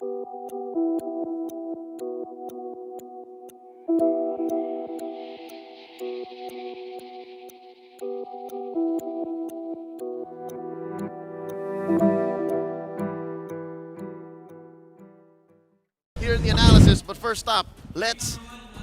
Here in the analysis, but first up, let's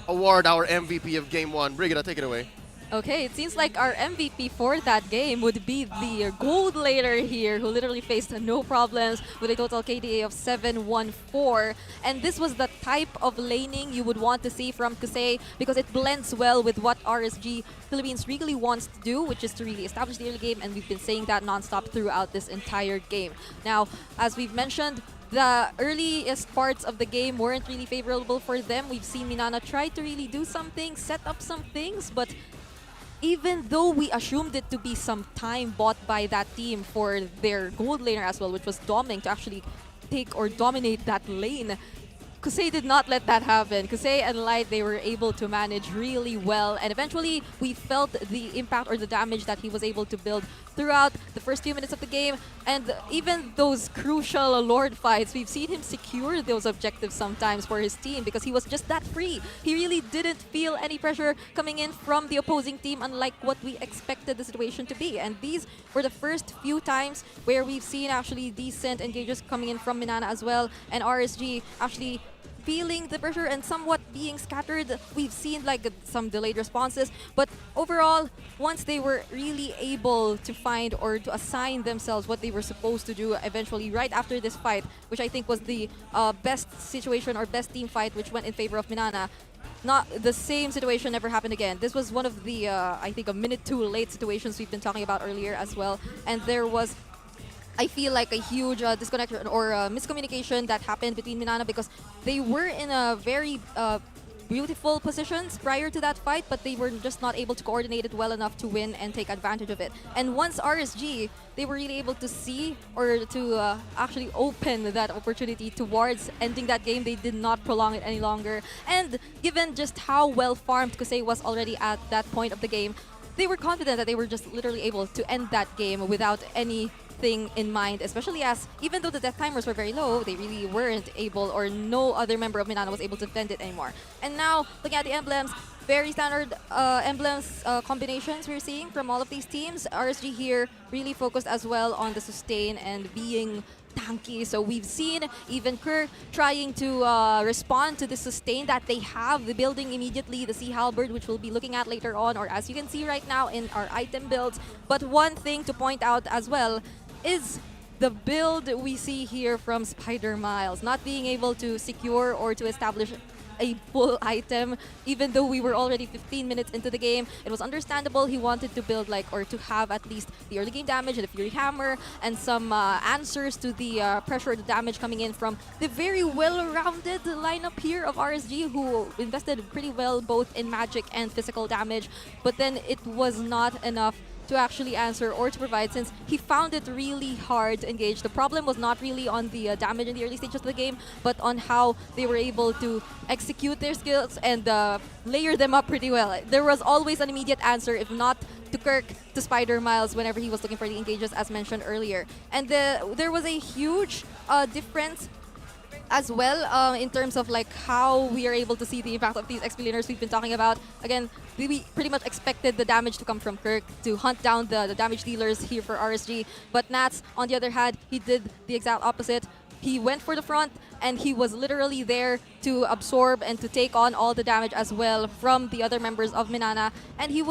award our MVP of Game 1. Brigida, take it away. Okay, it seems like our MVP for that game would be the gold laner here, who literally faced no problems with a total KDA of 714. And this was the type of laning you would want to see from Kusei, because it blends well with what RSG Philippines really wants to do, which is to really establish the early game, and we've been saying that nonstop throughout this entire game. Now, as we've mentioned, the earliest parts of the game weren't really favorable for them. We've seen Minana try to really do something, set up some things, but even though we assumed it to be some time bought by that team for their gold laner as well, which was Doming, to actually take or dominate that lane, Kusei did not let that happen. Kusei and Light, they were able to manage really well, and eventually we felt the impact or the damage that he was able to build throughout the first few minutes of the game. And even those crucial Lord fights, we've seen him secure those objectives sometimes for his team because he was just that free. He really didn't feel any pressure coming in from the opposing team, unlike what we expected the situation to be. And these were the first few times where we've seen actually decent engages coming in from Minana as well, and RSG actually feeling the pressure and somewhat being scattered. We've seen like some delayed responses, but overall, once they were really able to find or to assign themselves what they were supposed to do eventually right after this fight, which I think was the best situation or best team fight, which went in favor of Minana, not the same situation never happened again. This was one of the, I think, a minute too late situations we've been talking about earlier as well, and there was, I feel like, a huge disconnection or miscommunication that happened between Minana, because they were in a very beautiful positions prior to that fight, but they were just not able to coordinate it well enough to win and take advantage of it. And once RSG, they were really able to see or to actually open that opportunity towards ending that game. They did not prolong it any longer. And given just how well farmed Kusei was already at that point of the game, they were confident that they were just literally able to end that game without anything in mind, especially as even though the death timers were very low, they really weren't able, or no other member of Minana was able to defend it anymore. And now, looking at the emblems, very standard emblems combinations we're seeing from all of these teams. RSG here really focused as well on the sustain and being tanky. So we've seen even Kirk trying to respond to the sustain that they have, the building immediately the Sea Halberd, which we'll be looking at later on, or as you can see right now in our item builds. But one thing to point out as well is the build we see here from Spider Miles, not being able to secure or to establish a full item, even though we were already 15 minutes into the game. It was understandable he wanted to build like, or to have at least the early game damage and the Fury Hammer and some answers to the pressure, the damage coming in from the very well-rounded lineup here of RSG, who invested pretty well both in magic and physical damage. But then it was not enough to actually answer or to provide, since he found it really hard to engage. The problem was not really on the damage in the early stages of the game, but on how they were able to execute their skills and layer them up pretty well. There was always an immediate answer, if not to Kirk, to Spider Miles whenever he was looking for the engages, as mentioned earlier. And there was a huge difference as well in terms of like how we are able to see the impact of these XP laners we've been talking about. Again, we pretty much expected the damage to come from Kirk to hunt down the damage dealers here for RSG. But Nats, on the other hand, he did the exact opposite. He went for the front, and he was literally there to absorb and to take on all the damage as well from the other members of Minana. And he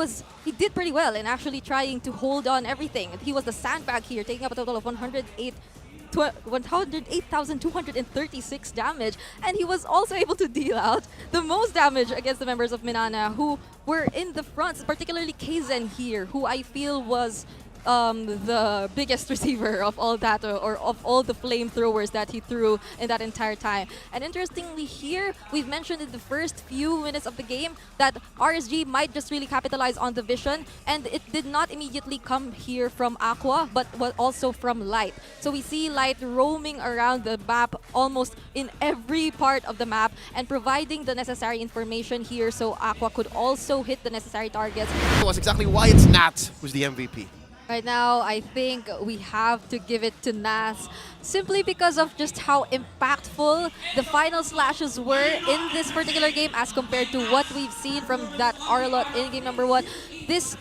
did pretty well in actually trying to hold on everything. He was the sandbag here, taking up a total of 108,236 damage, and he was also able to deal out the most damage against the members of Minana, who were in the front, particularly Kaizen here, who I feel was the biggest receiver of all that, or of all the flamethrowers that he threw in that entire time. And interestingly here, we've mentioned in the first few minutes of the game that RSG might just really capitalize on the vision, and it did not immediately come here from Aqua, but also from Light. So we see Light roaming around the map almost in every part of the map and providing the necessary information here so Aqua could also hit the necessary targets. That was exactly why it's Nat who's the MVP. Right now, I think we have to give it to Nas simply because of just how impactful the final slashes were in this particular game as compared to what we've seen from that Arlott in game number 1. This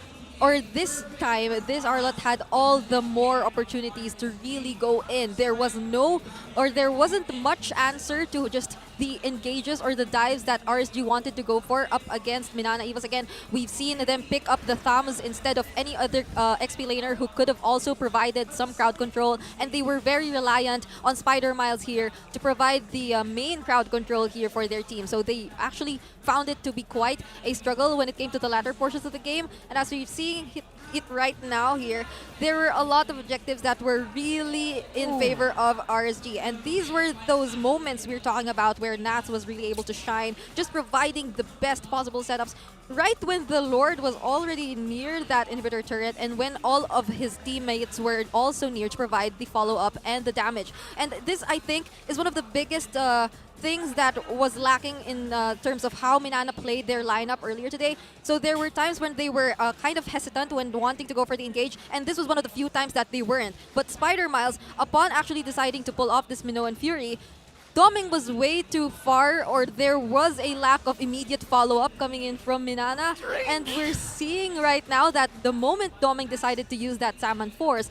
this time, this Arlott had all the more opportunities to really go in. There was no, or there wasn't much answer to just the engages or the dives that RSG wanted to go for up against Minana Evos. Again, we've seen them pick up the thumbs instead of any other XP laner who could have also provided some crowd control, and they were very reliant on Spider Miles here to provide the main crowd control here for their team. So they actually found it to be quite a struggle when it came to the latter portions of the game, and as we've seen it right now here, there were a lot of objectives that were really in favor of RSG, and these were those moments we were talking about where Nats was really able to shine, just providing the best possible setups right when the Lord was already near that inhibitor turret and when all of his teammates were also near to provide the follow-up and the damage. And this, I think, is one of the biggest things that was lacking in terms of how Minana played their lineup earlier today. So there were times when they were kind of hesitant when wanting to go for the engage, and this was one of the few times that they weren't. But Spider Miles, upon actually deciding to pull off this Minoan Fury, Doming was way too far, or there was a lack of immediate follow-up coming in from Minana. And we're seeing right now that the moment Doming decided to use that Salmon Force,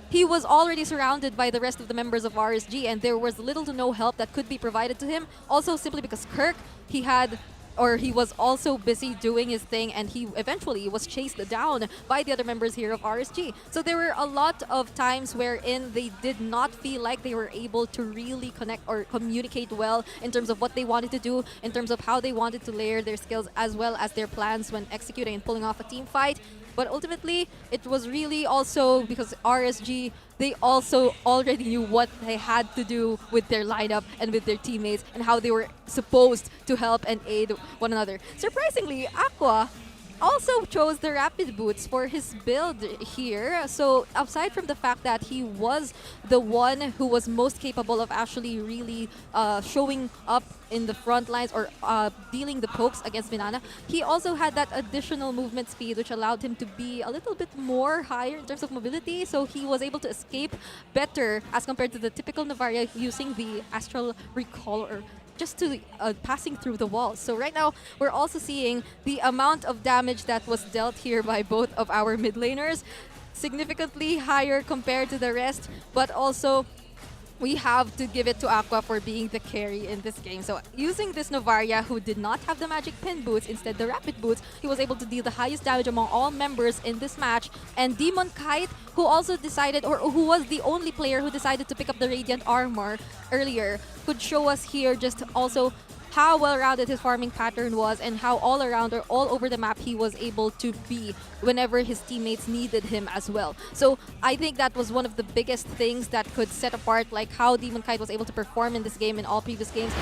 he was already surrounded by the rest of the members of RSG, and there was little to no help that could be provided to him. Also, simply because Kirk, he was also busy doing his thing, and he eventually was chased down by the other members here of RSG. So there were a lot of times wherein they did not feel like they were able to really connect or communicate well in terms of what they wanted to do, in terms of how they wanted to layer their skills as well as their plans when executing and pulling off a team fight. But ultimately, it was really also because RSG, they also already knew what they had to do with their lineup and with their teammates and how they were supposed to help and aid one another. Surprisingly, Aqua also chose the rapid boots for his build here. So aside from the fact that he was the one who was most capable of actually really showing up in the front lines or dealing the pokes against Minana, he also had that additional movement speed which allowed him to be a little bit more higher in terms of mobility. So he was able to escape better as compared to the typical Navaria using the Astral Recall or just to passing through the walls. So right now, we're also seeing the amount of damage that was dealt here by both of our mid laners, significantly higher compared to the rest, but also we have to give it to Aqua for being the carry in this game. So using this Novaria, who did not have the magic pin boots, instead the rapid boots, he was able to deal the highest damage among all members in this match. And Demon Kite, who also decided, or who was the only player who decided to pick up the Radiant Armor earlier, could show us here just also how well-rounded his farming pattern was and how all-around or all over the map he was able to be whenever his teammates needed him as well. So I think that was one of the biggest things that could set apart like how Demon Kite was able to perform in this game and all previous games.